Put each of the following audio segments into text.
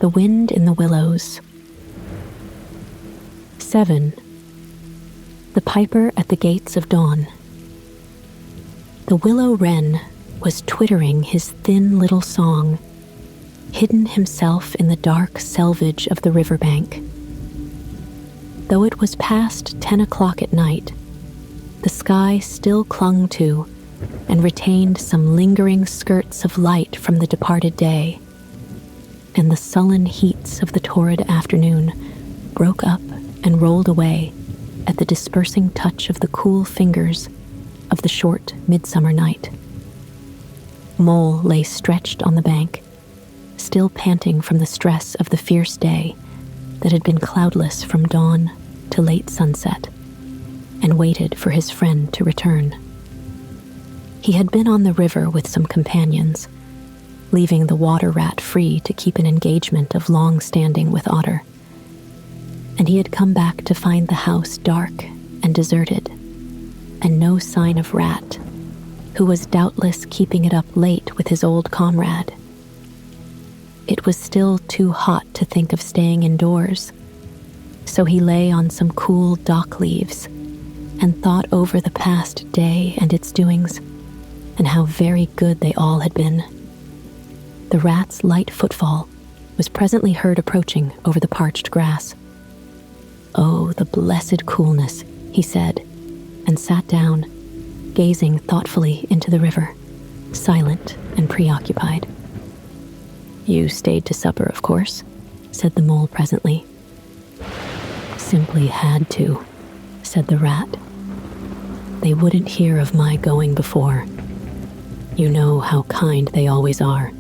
The wind in the willows. 7. The piper at the gates of dawn. The willow wren was twittering his thin little song, hidden himself in the dark selvage of the riverbank. Though it was past 10 o'clock at night, the sky still clung to and retained some lingering skirts of light from the departed day, and the sullen heats of the torrid afternoon broke up and rolled away at the dispersing touch of the cool fingers of the short midsummer night. Mole lay stretched on the bank, still panting from the stress of the fierce day that had been cloudless from dawn to late sunset, and waited for his friend to return. He had been on the river with some companions, leaving the water rat free to keep an engagement of long standing with Otter. And he had come back to find the house dark and deserted, and no sign of Rat, who was doubtless keeping it up late with his old comrade. It was still too hot to think of staying indoors, so he lay on some cool dock leaves and thought over the past day and its doings, and how very good they all had been. The rat's light footfall was presently heard approaching over the parched grass. "Oh, the blessed coolness," he said, and sat down, gazing thoughtfully into the river, silent and preoccupied. "You stayed to supper, of course," said the mole presently. "Simply had to," said the rat. "They wouldn't hear of my going before. You know how kind they always are.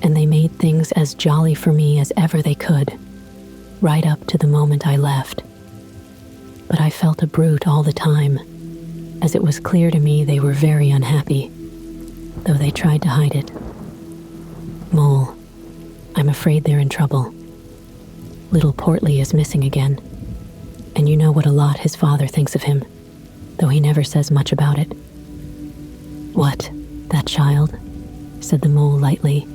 And they made things as jolly for me as ever they could, right up to the moment I left. But I felt a brute all the time, as it was clear to me they were very unhappy, though they tried to hide it. Mole, I'm afraid they're in trouble. Little Portly is missing again, and you know what a lot his father thinks of him, though he never says much about it." "What, that child?" said the mole lightly.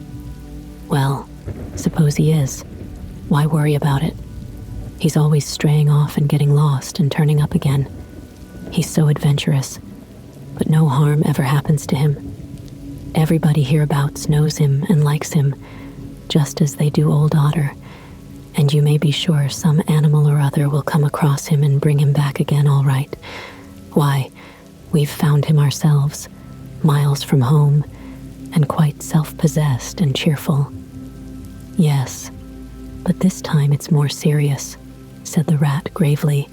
"Well, suppose he is. Why worry about it? He's always straying off and getting lost and turning up again. He's so adventurous, but no harm ever happens to him. Everybody hereabouts knows him and likes him, just as they do old Otter, and you may be sure some animal or other will come across him and bring him back again all right. Why, we've found him ourselves, miles from home, and quite self-possessed and cheerful. Yes, but this time it's more serious," said the rat gravely.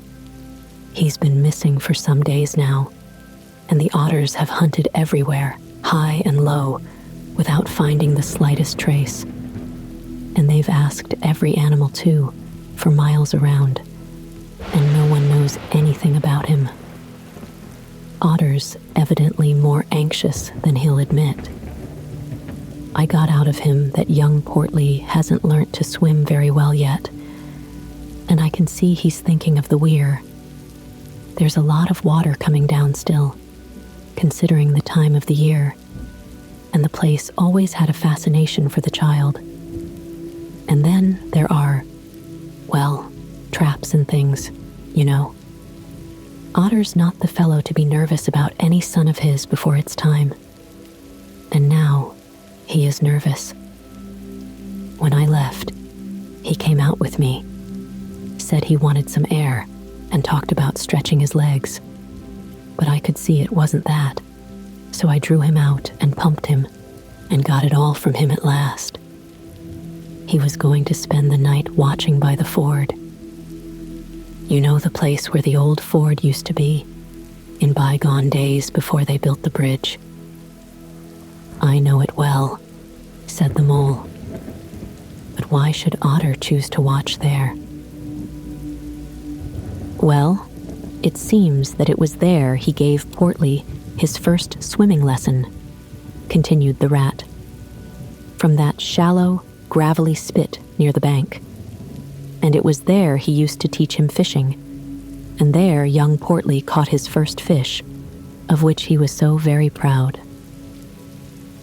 "He's been missing for some days now, and the otters have hunted everywhere, high and low, without finding the slightest trace. And they've asked every animal too, for miles around, and no one knows anything about him. Otter's evidently more anxious than he'll admit. I got out of him that young Portly hasn't learnt to swim very well yet, and I can see he's thinking of the weir. There's a lot of water coming down still, considering the time of the year, and the place always had a fascination for the child. And then there are, well, traps and things, you know. Otter's not the fellow to be nervous about any son of his before it's time. And now he is nervous. When I left, he came out with me, said he wanted some air, and talked about stretching his legs. But I could see it wasn't that, so I drew him out and pumped him, and got it all from him at last. He was going to spend the night watching by the ford. You know the place where the old ford used to be, in bygone days before they built the bridge? I know it well, said the mole. But why should Otter choose to watch there? Well, it seems that it was there he gave Portly his first swimming lesson, continued the rat. From that shallow, gravelly spit near the bank. And it was there he used to teach him fishing, and there young Portly caught his first fish, of which he was so very proud.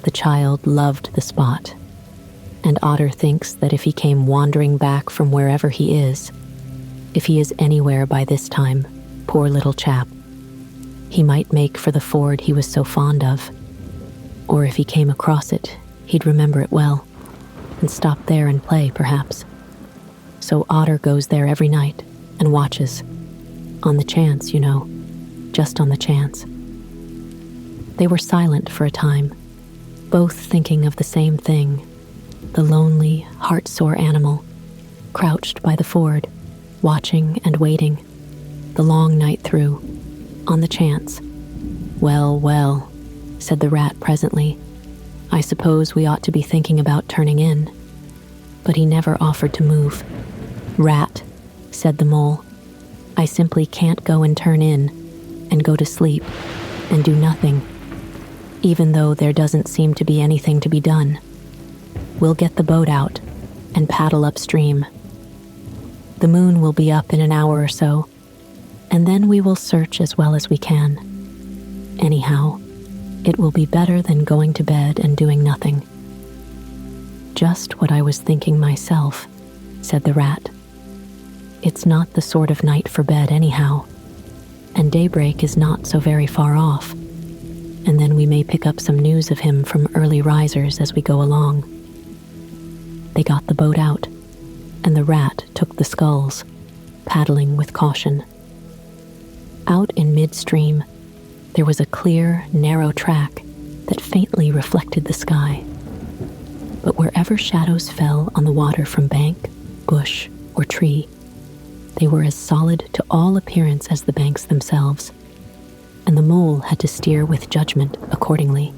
The child loved the spot, And Otter thinks that if he came wandering back from wherever he is, if he is anywhere by this time, poor little chap, he might make for the ford he was so fond of. Or if he came across it, he'd remember it well, and stop there and play, perhaps. So Otter goes there every night and watches. On the chance, just on the chance. They were silent for a time, both thinking of the same thing, the lonely, heart-sore animal, crouched by the ford, watching and waiting, the long night through, on the chance. "Well, well," said the rat presently, "I suppose we ought to be thinking about turning in." But he never offered to move. "Rat," said the mole, "I simply can't go and turn in, and go to sleep, and do nothing, even though there doesn't seem to be anything to be done. We'll get the boat out, and paddle upstream. The moon will be up in an hour or so, and then we will search as well as we can. Anyhow, it will be better than going to bed and doing nothing." "Just what I was thinking myself," said the rat. "It's not the sort of night for bed anyhow, and daybreak is not so very far off, and then we may pick up some news of him from early risers as we go along." They got the boat out, and the rat took the sculls, paddling with caution. Out in midstream, there was a clear, narrow track that faintly reflected the sky. But wherever shadows fell on the water from bank, bush, or tree, they were as solid to all appearance as the banks themselves, and the mole had to steer with judgment accordingly.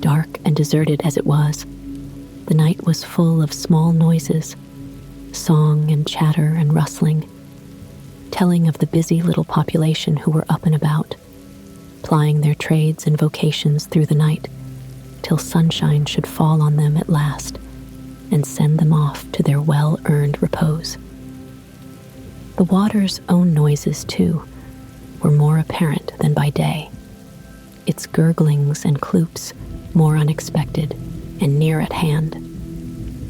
Dark and deserted as it was, the night was full of small noises, song and chatter and rustling, telling of the busy little population who were up and about, plying their trades and vocations through the night, till sunshine should fall on them at last and send them off to their well-earned repose. The water's own noises, too, were more apparent than by day, its gurglings and kloops more unexpected and near at hand,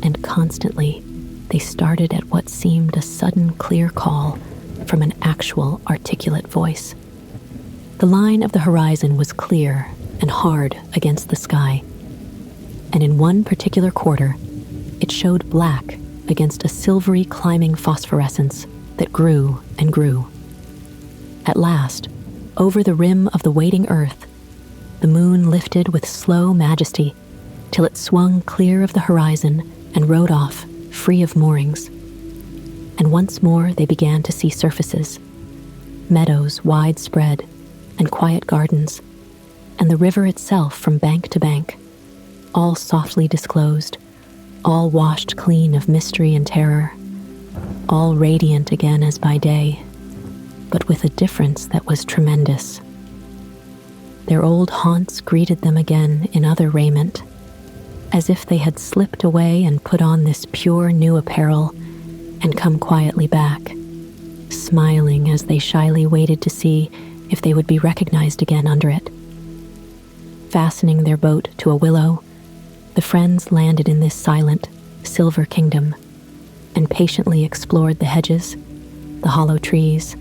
and constantly they started at what seemed a sudden clear call from an actual articulate voice. The line of the horizon was clear and hard against the sky, and in one particular quarter it showed black against a silvery climbing phosphorescence that grew and grew. At last, over the rim of the waiting earth, the moon lifted with slow majesty till it swung clear of the horizon and rode off, free of moorings. And once more they began to see surfaces, meadows widespread, and quiet gardens, and the river itself from bank to bank, all softly disclosed, all washed clean of mystery and terror, all radiant again as by day, but with a difference that was tremendous. Their old haunts greeted them again in other raiment, as if they had slipped away and put on this pure new apparel and come quietly back, smiling as they shyly waited to see if they would be recognized again under it. Fastening their boat to a willow, the friends landed in this silent, silver kingdom and patiently explored the hedges, the hollow trees,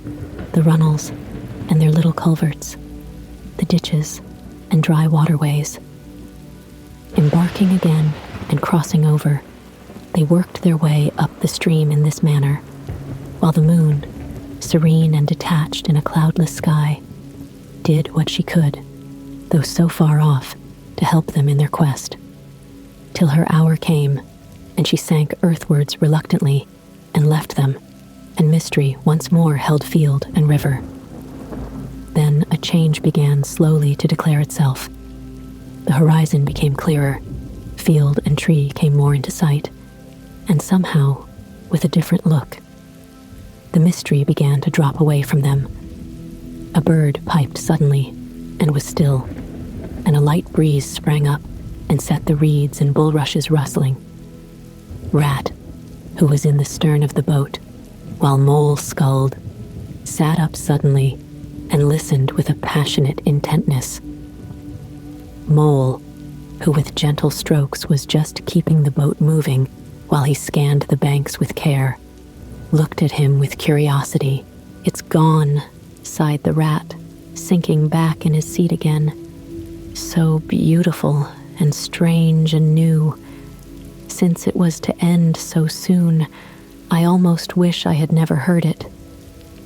the runnels, and their little culverts, the ditches and dry waterways. Embarking again and crossing over, they worked their way up the stream in this manner, while the moon, serene and detached in a cloudless sky, did what she could, though so far off, to help them in their quest, till her hour came, and she sank earthwards reluctantly and left them, and mystery once more held field and river. Then a change began slowly to declare itself. The horizon became clearer, field and tree came more into sight, and somehow, with a different look, the mystery began to drop away from them. A bird piped suddenly and was still, and a light breeze sprang up and set the reeds and bulrushes rustling. Rat, who was in the stern of the boat, while Mole sculled, sat up suddenly and listened with a passionate intentness. "Mole," who with gentle strokes was just keeping the boat moving while he scanned the banks with care, looked at him with curiosity. "It's gone," sighed the rat, sinking back in his seat again. "So beautiful and strange and new. Since it was to end so soon, I almost wish I had never heard it,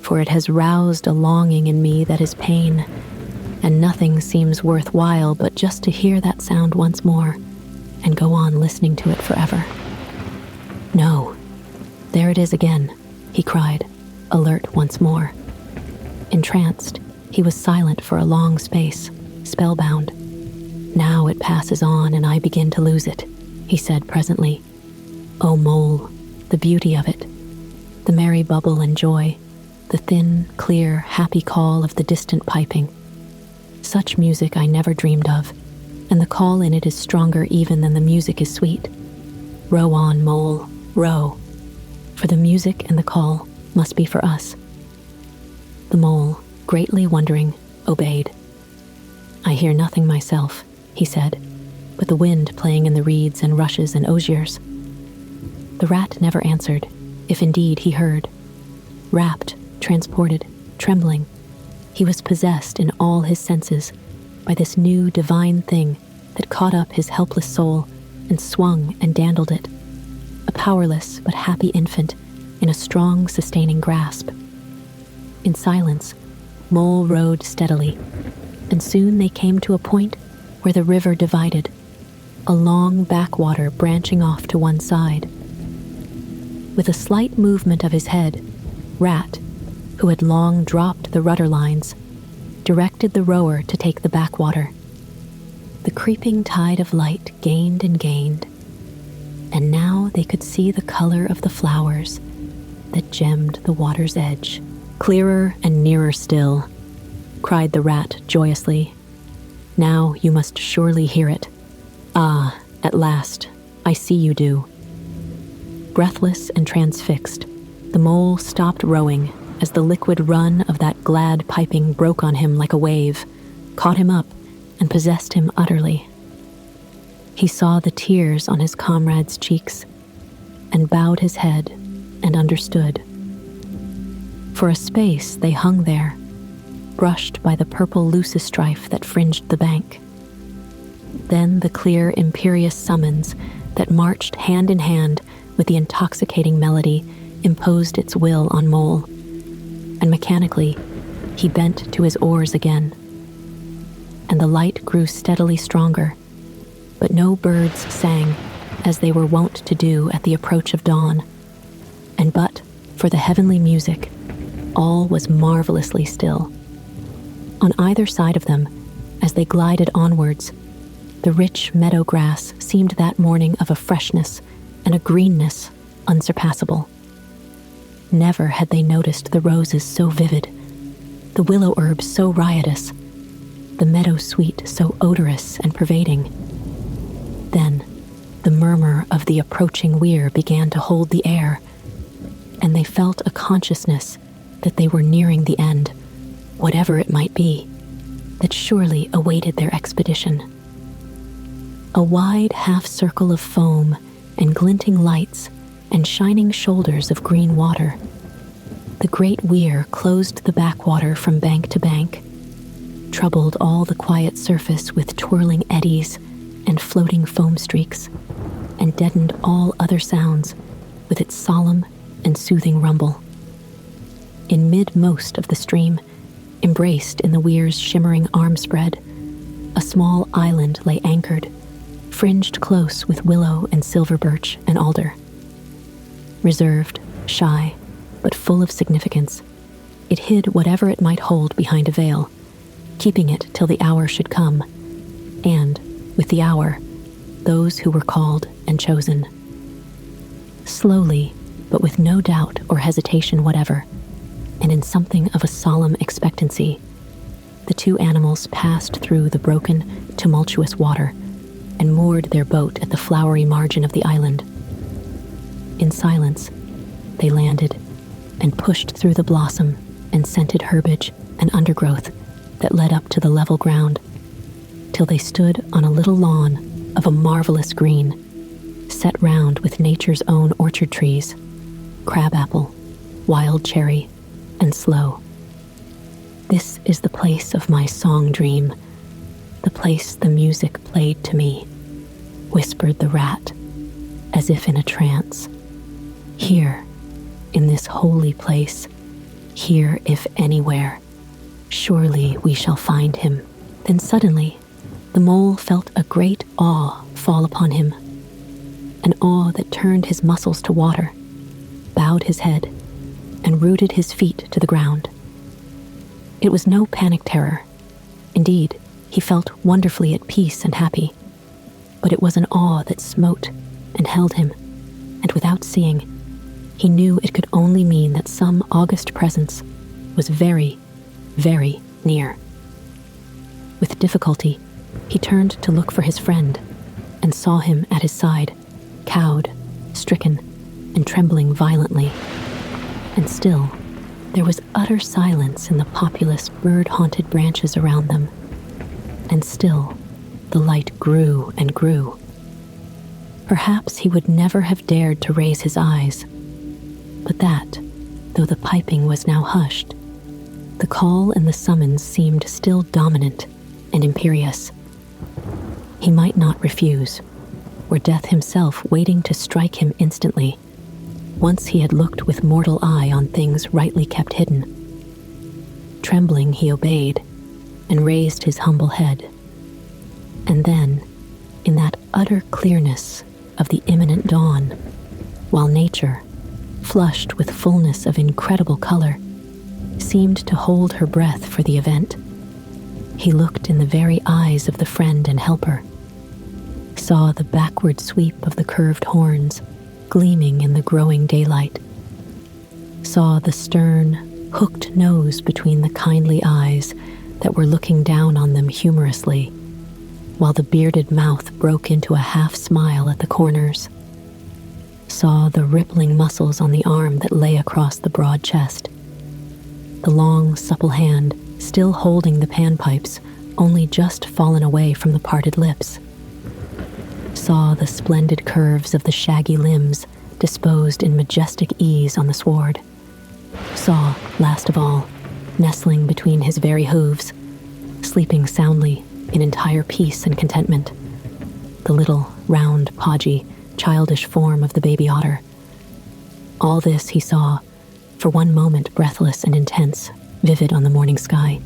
for it has roused a longing in me that is pain, and nothing seems worthwhile but just to hear that sound once more and go on listening to it forever." "No, there it is again," he cried, alert once more. Entranced, he was silent for a long space, spellbound. "Now it passes on and I begin to lose it," he said presently. "O mole, the beauty of it, the merry bubble and joy, the thin, clear, happy call of the distant piping. Such music I never dreamed of, and the call in it is stronger even than the music is sweet. Row on, mole, row, for the music and the call must be for us." The mole, greatly wondering, obeyed. "I hear nothing myself," he said, "but the wind playing in the reeds and rushes and osiers." The rat never answered, if indeed he heard. Rapt, transported, trembling, he was possessed in all his senses by this new divine thing that caught up his helpless soul and swung and dandled it, a powerless but happy infant in a strong, sustaining grasp. In silence, Mole rowed steadily, and soon they came to a point where the river divided, a long backwater branching off to one side. With a slight movement of his head, Rat, who had long dropped the rudder lines, directed the rower to take the backwater. The creeping tide of light gained and gained, and now they could see the color of the flowers that gemmed the water's edge. "Clearer and nearer still," cried the rat joyously. "Now you must surely hear it. Ah, at last, I see you do." Breathless and transfixed, the mole stopped rowing as the liquid run of that glad piping broke on him like a wave, caught him up, and possessed him utterly. He saw the tears on his comrade's cheeks, and bowed his head and understood. For a space they hung there, brushed by the purple leucostrife that fringed the bank. Then the clear, imperious summons that marched hand in hand with the intoxicating melody imposed its will on Mole, and mechanically he bent to his oars again. And the light grew steadily stronger, but no birds sang as they were wont to do at the approach of dawn, and but for the heavenly music, all was marvelously still. On either side of them, as they glided onwards, the rich meadow grass seemed that morning of a freshness and a greenness unsurpassable. Never had they noticed the roses so vivid, the willow herb so riotous, the meadow sweet so odorous and pervading. Then the murmur of the approaching weir began to hold the air, and they felt a consciousness that they were nearing the end, whatever it might be, that surely awaited their expedition. A wide half-circle of foam and glinting lights and shining shoulders of green water. The great weir closed the backwater from bank to bank, troubled all the quiet surface with twirling eddies and floating foam streaks, and deadened all other sounds with its solemn and soothing rumble. In mid-most of the stream, embraced in the weir's shimmering arm spread, a small island lay anchored, fringed close with willow and silver birch and alder. Reserved, shy, but full of significance, it hid whatever it might hold behind a veil, keeping it till the hour should come, and, with the hour, those who were called and chosen. Slowly, but with no doubt or hesitation whatever, and in something of a solemn expectancy, the two animals passed through the broken, tumultuous water and moored their boat at the flowery margin of the island. In silence, they landed and pushed through the blossom and scented herbage and undergrowth that led up to the level ground, till they stood on a little lawn of a marvelous green, set round with nature's own orchard trees, crabapple, wild cherry, and sloe. This is the place of my song dream, the place the music played to me, whispered the rat, as if in a trance. Here, in this holy place, here if anywhere, surely we shall find him. Then suddenly, the mole felt a great awe fall upon him, an awe that turned his muscles to water, bowed his head, and rooted his feet to the ground. It was no panic terror. Indeed, he felt wonderfully at peace and happy, but it was an awe that smote and held him, and without seeing, he knew it could only mean that some august presence was very, very near. With difficulty, he turned to look for his friend and saw him at his side, cowed, stricken, and trembling violently. And still, there was utter silence in the populous, bird-haunted branches around them. And still, the light grew and grew. Perhaps he would never have dared to raise his eyes, but that, though the piping was now hushed, the call and the summons seemed still dominant and imperious. He might not refuse, were death himself waiting to strike him instantly, once he had looked with mortal eye on things rightly kept hidden. Trembling, he obeyed, and raised his humble head. And then, in that utter clearness of the imminent dawn, while nature, flushed with fullness of incredible color, seemed to hold her breath for the event, he looked in the very eyes of the friend and helper, saw the backward sweep of the curved horns gleaming in the growing daylight, saw the stern, hooked nose between the kindly eyes that were looking down on them humorously, while the bearded mouth broke into a half smile at the corners, saw the rippling muscles on the arm that lay across the broad chest, the long, supple hand still holding the panpipes only just fallen away from the parted lips, saw the splendid curves of the shaggy limbs disposed in majestic ease on the sward, saw, last of all, nestling between his very hooves, sleeping soundly in entire peace and contentment, the little, round, podgy, childish form of the baby otter. All this he saw, for one moment breathless and intense, vivid on the morning sky,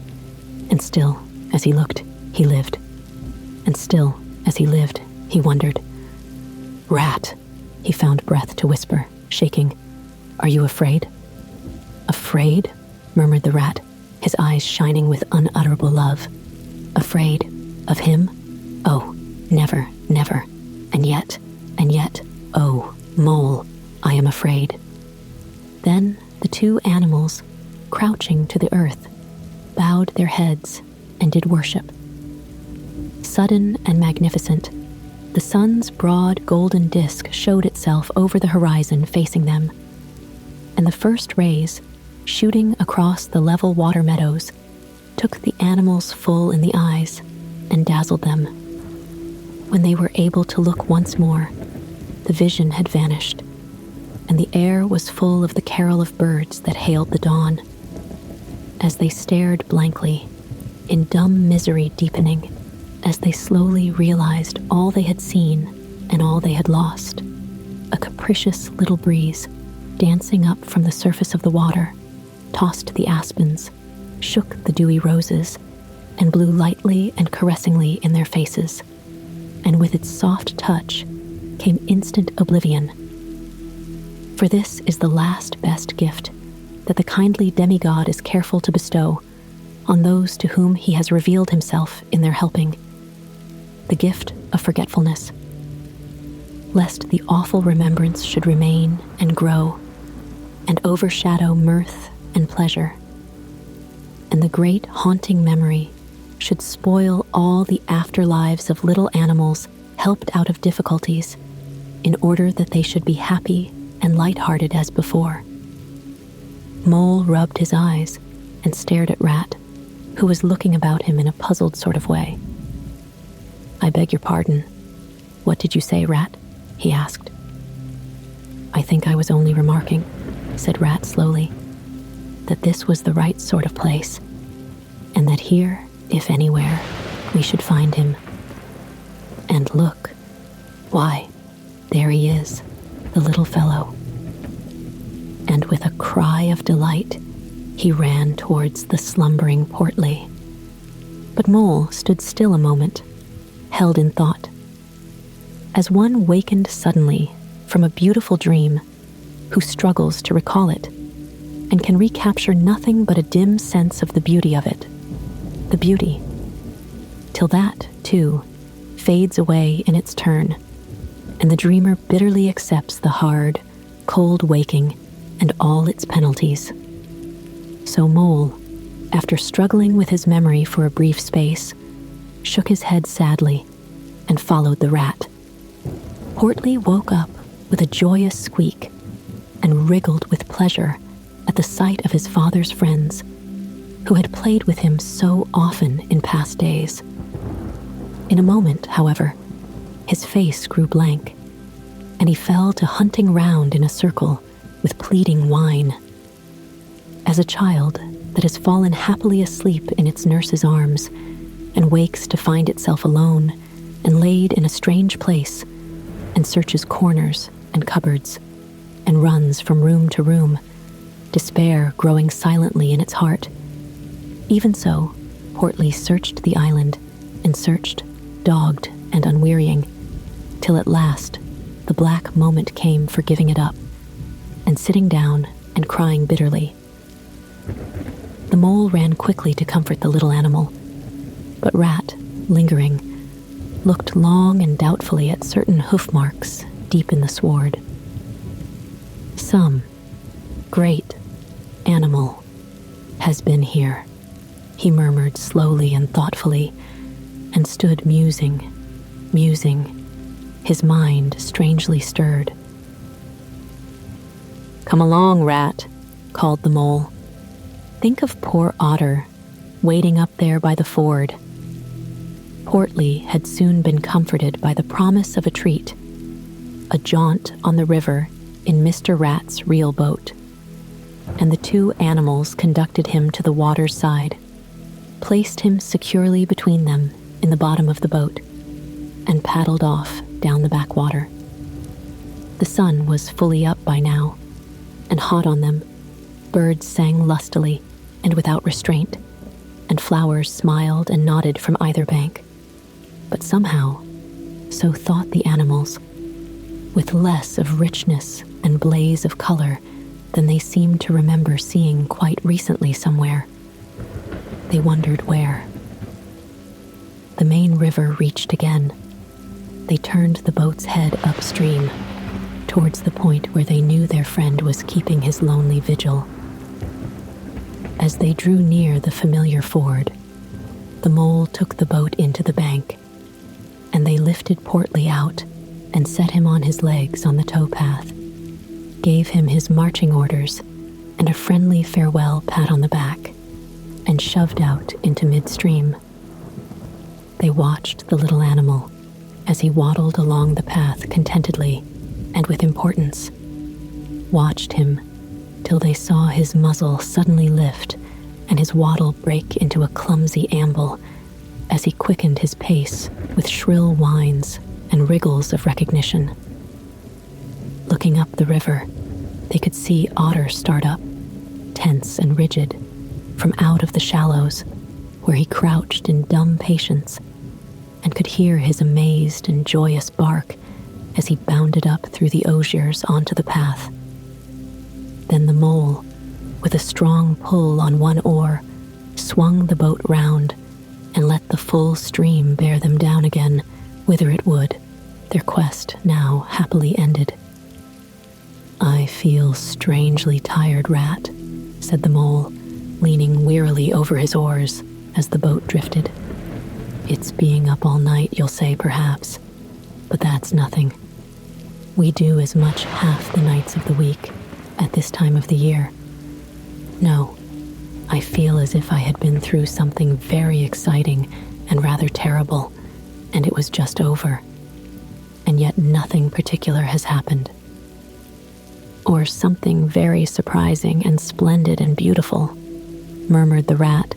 and still, as he looked, he lived. And still, as he lived, he wondered. "Rat," he found breath to whisper, shaking. "Are you afraid?" "Afraid?" murmured the rat, his eyes shining with unutterable love. "Afraid of him? Oh, never, never. And yet, oh, mole, I am afraid." Then the two animals, crouching to the earth, bowed their heads and did worship. Sudden and magnificent, the sun's broad golden disk showed itself over the horizon facing them, and the first rays, shooting across the level water meadows, took the animals full in the eyes and dazzled them. When they were able to look once more, the vision had vanished, and the air was full of the carol of birds that hailed the dawn. As they stared blankly, in dumb misery deepening, as they slowly realized all they had seen and all they had lost, a capricious little breeze, dancing up from the surface of the water, tossed the aspens, shook the dewy roses, and blew lightly and caressingly in their faces, and with its soft touch came instant oblivion. For this is the last best gift that the kindly demigod is careful to bestow on those to whom he has revealed himself in their helping, the gift of forgetfulness, lest the awful remembrance should remain and grow and overshadow mirth and pleasure, and the great haunting memory should spoil all the afterlives of little animals helped out of difficulties in order that they should be happy and light-hearted as before. Mole rubbed his eyes and stared at Rat, who was looking about him in a puzzled sort of way. "I beg your pardon," "What did you say, Rat?" he asked. "I think I was only remarking," said Rat slowly, "that this was the right sort of place, and that here, if anywhere, we should find him. And look, why, there he is, the little fellow." And with a cry of delight, he ran towards the slumbering Portly. But Mole stood still a moment, held in thought. As one wakened suddenly from a beautiful dream, who struggles to recall it, and can recapture nothing but a dim sense of the beauty of it. The beauty. Till that, too, fades away in its turn, and the dreamer bitterly accepts the hard, cold waking and all its penalties. So Mole, after struggling with his memory for a brief space, shook his head sadly and followed the rat. Portly woke up with a joyous squeak and wriggled with pleasure at the sight of his father's friends, who had played with him so often in past days. In a moment, however, his face grew blank, and he fell to hunting round in a circle with pleading whine. As a child that has fallen happily asleep in its nurse's arms and wakes to find itself alone and laid in a strange place and searches corners and cupboards and runs from room to room, despair growing silently in its heart. Even so, Portly searched the island and searched, dogged and unwearying, till at last the black moment came for giving it up and sitting down and crying bitterly. The Mole ran quickly to comfort the little animal, but Rat, lingering, looked long and doubtfully at certain hoof marks deep in the sward. "Some great animal has been here," he murmured slowly and thoughtfully, and stood musing, his mind strangely stirred. "Come along, Rat," called the Mole. "Think of poor Otter, waiting up there by the ford." Portly had soon been comforted by the promise of a treat, a jaunt on the river in Mr. Rat's real boat, and the two animals conducted him to the water's side, placed him securely between them in the bottom of the boat, and paddled off down the backwater. The sun was fully up by now, and hot on them. Birds sang lustily and without restraint, and flowers smiled and nodded from either bank. But somehow, so thought the animals, with less of richness and blaze of color than they seemed to remember seeing quite recently somewhere. They wondered where. The main river reached again. They turned the boat's head upstream, towards the point where they knew their friend was keeping his lonely vigil. As they drew near the familiar ford, the Mole took the boat into the bank, and they lifted Portly out and set him on his legs on the towpath, gave him his marching orders and a friendly farewell pat on the back, and shoved out into midstream. They watched the little animal as he waddled along the path contentedly and with importance, watched him till they saw his muzzle suddenly lift and his waddle break into a clumsy amble as he quickened his pace with shrill whines and wriggles of recognition. Looking up the river, they could see Otter start up, tense and rigid, from out of the shallows, where he crouched in dumb patience, and could hear his amazed and joyous bark as he bounded up through the osiers onto the path. Then the Mole, with a strong pull on one oar, swung the boat round and let the full stream bear them down again, whither it would, their quest now happily ended. "I feel strangely tired, Rat," said the Mole, leaning wearily over his oars as the boat drifted. "It's being up all night, you'll say, perhaps, but that's nothing. We do as much half the nights of the week at this time of the year. No, I feel as if I had been through something very exciting and rather terrible, and it was just over. and yet nothing particular has happened. Or something very surprising and splendid and beautiful, murmured the rat,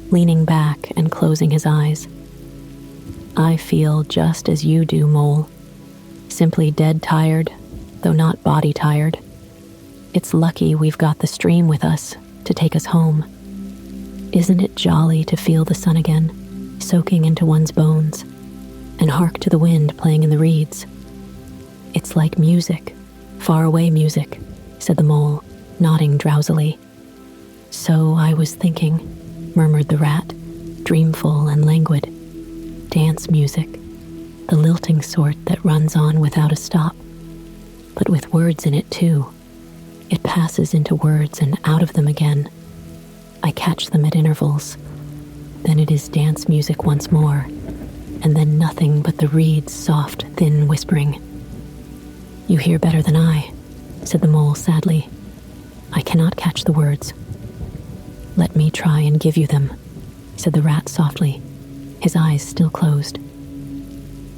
leaning back and closing his eyes. I feel just as you do, Mole. Simply dead tired, though not body tired. It's lucky we've got the stream with us to take us home. Isn't it jolly to feel the sun again, soaking into one's bones, and hark to the wind playing in the reeds? It's like music, faraway music, said the mole, nodding drowsily. So I was thinking, murmured the rat, dreamful and languid. Dance music, the lilting sort that runs on without a stop, but with words in it too. It passes into words and out of them again. I catch them at intervals. Then it is dance music once more, and then nothing but the reeds' soft, thin whispering. You hear better than I, said the mole sadly. I cannot catch the words. Let me try and give you them, said the rat softly, his eyes still closed.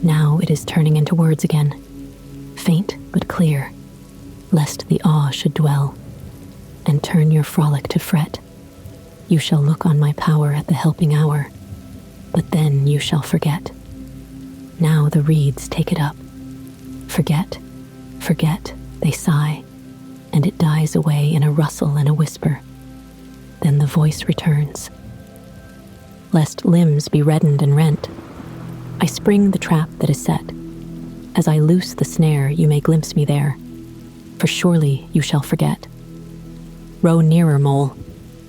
Now it is turning into words again, faint but clear, lest the awe should dwell, and turn your frolic to fret. You shall look on my power at the helping hour, but then you shall forget. Now the reeds take it up. Forget, forget, they sigh, and it dies away in a rustle and a whisper. Then the voice returns. Lest limbs be reddened and rent, I spring the trap that is set. As I loose the snare, you may glimpse me there, for surely you shall forget. Row nearer, mole,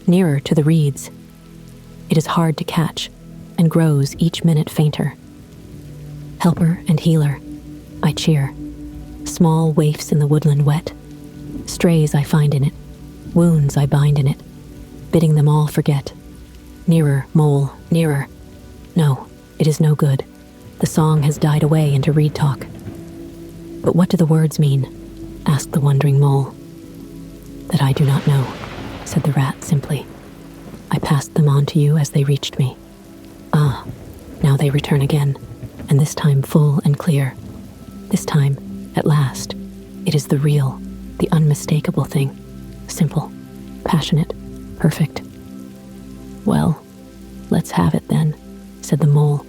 nearer to the reeds. It is hard to catch, and grows each minute fainter. Helper and healer, I cheer. Small waifs in the woodland wet. Strays I find in it, wounds I bind in it, bidding them all forget. Nearer, mole, nearer. No, it is no good. The song has died away into reed talk. But what do the words mean? Asked the wondering mole. That I do not know, said the rat simply. I passed them on to you as they reached me. Ah, now they return again, and this time full and clear. This time, at last, it is the real, the unmistakable thing. Simple, passionate, perfect. Well, let's have it then, said the mole,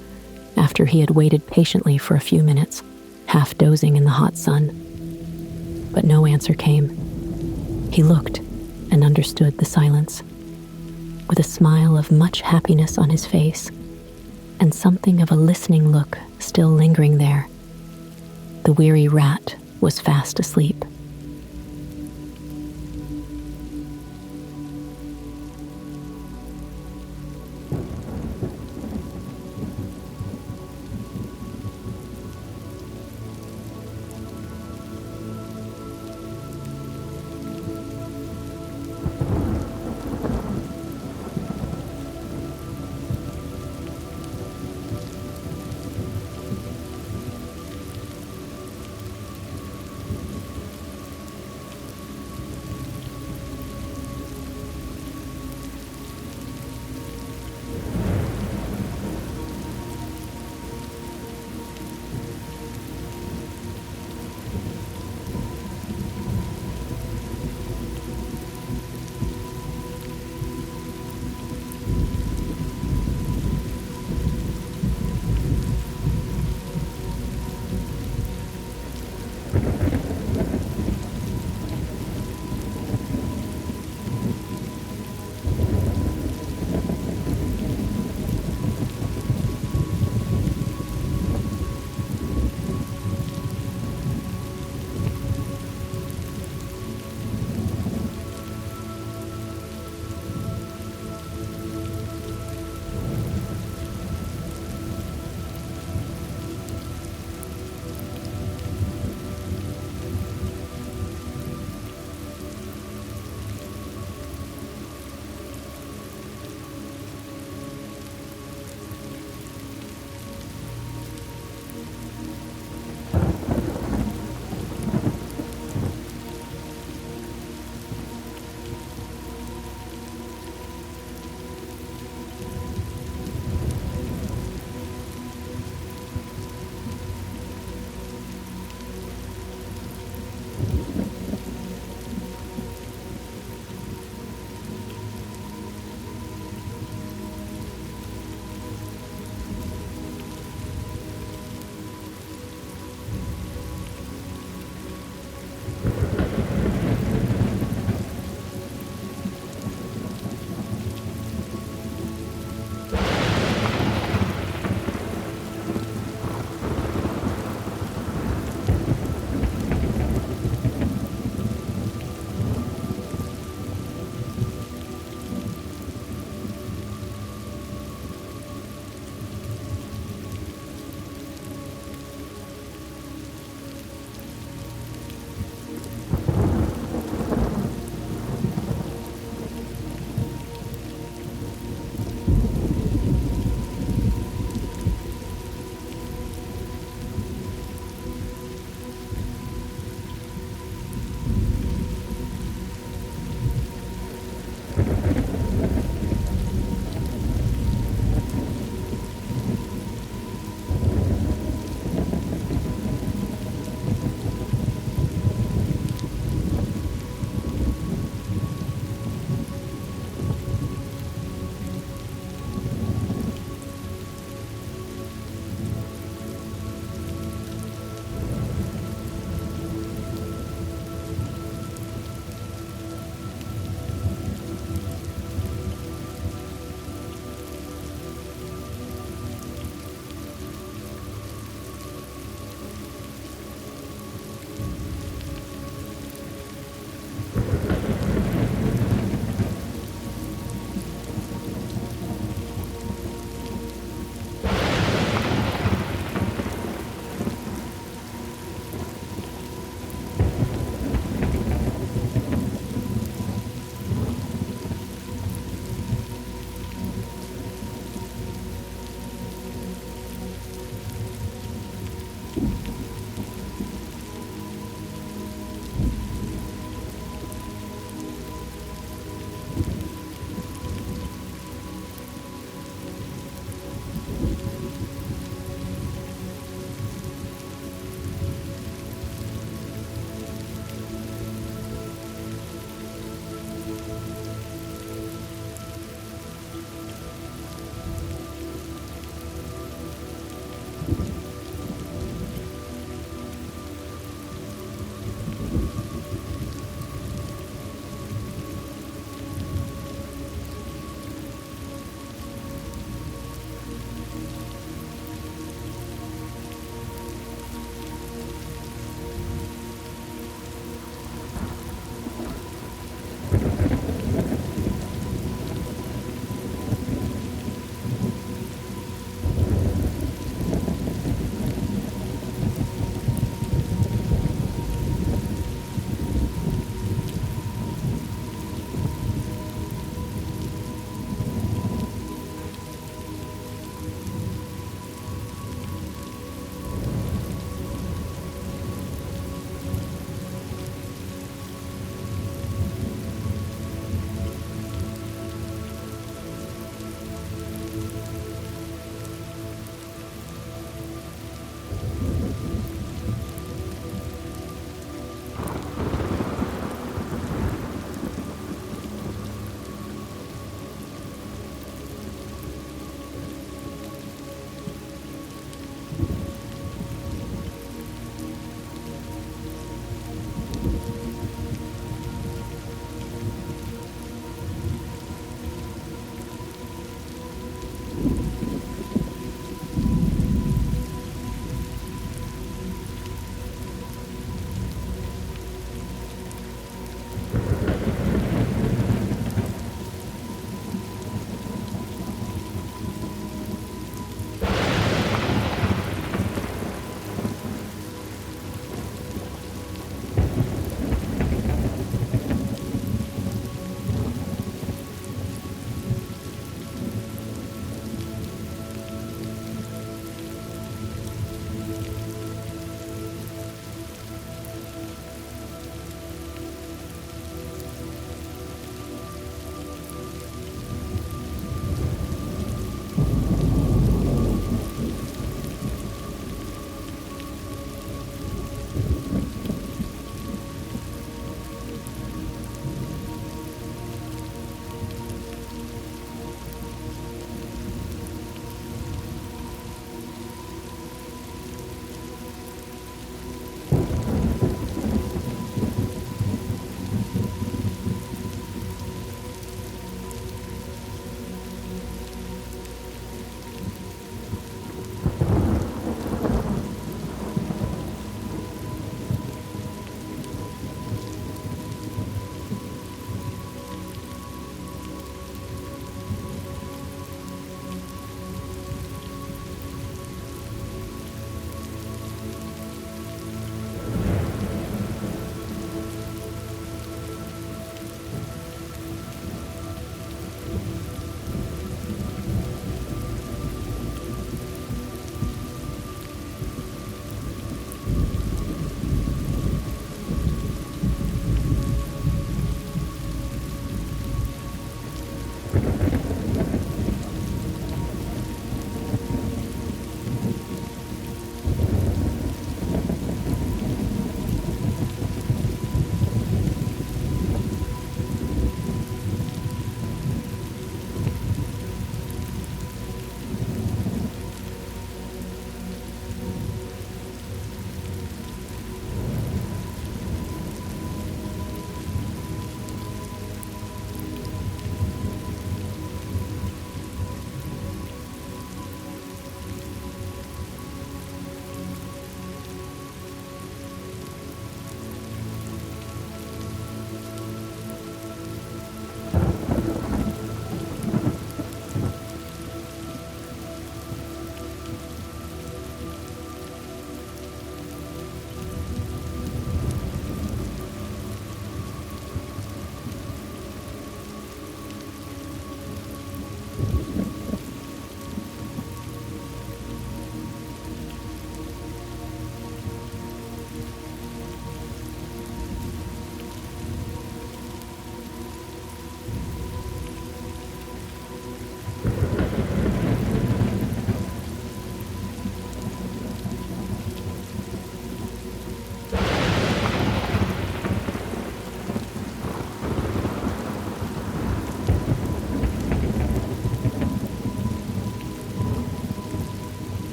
after he had waited patiently for a few minutes, half dozing in the hot sun. But no answer came. He looked and understood the silence, with a smile of much happiness on his face, and something of a listening look still lingering there. The weary rat was fast asleep.